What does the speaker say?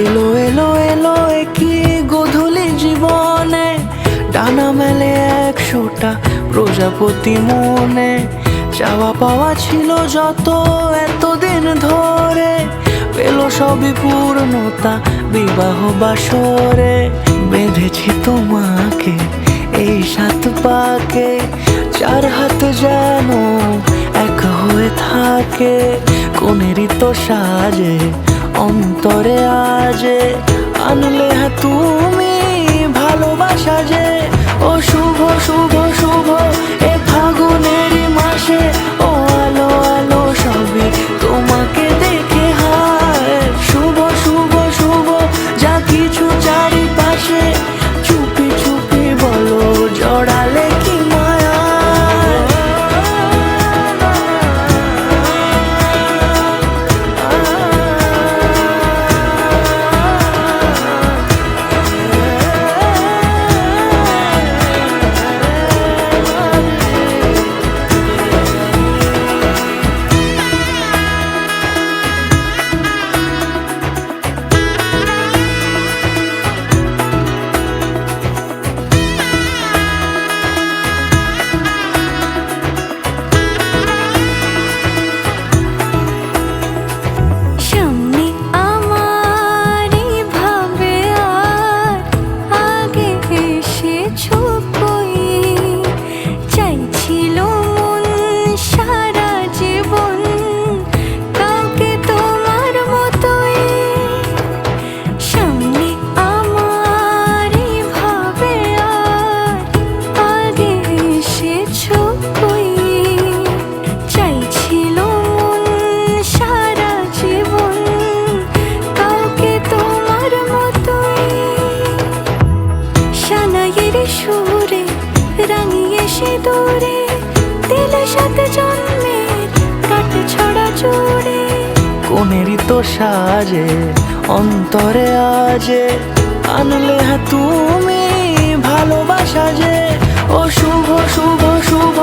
এলো এলো এলো কি গোধূলি জীবনে, ডানা মেলে 100টা প্রজাপতি মনে। চাওয়া পাওয়া ছিল যত এতদিন ধরে, পেল সবই পূর্ণতা বিবাহ বাসরে। বেঁধেছি তোমাকে এই 7 পাকে, 4 হাত যেন এক হয়ে থাকে। কোনেরই তো সাজে অন্তরে আজে, আনলে তুমি ভালোবাসা যে। ও শুভ শুভ শুভ এ ফাগুনেরই মাসে, ও আলো আলো সবই তোমাকে দেখে হায়। শুভ শুভ শুভ যা কিছু চারিপাশে, চুপি চুপি বলো জড়ালে কি মায়া। সুরে রাঙিয়ে সে দূরে, দিলে 7 জন্মের কাট ছড়া জোরে। কোনেরই তো সাজে অন্তরে আজে, আনলে তুমি ভালোবাসা যে। ও শুভ শুভ শুভ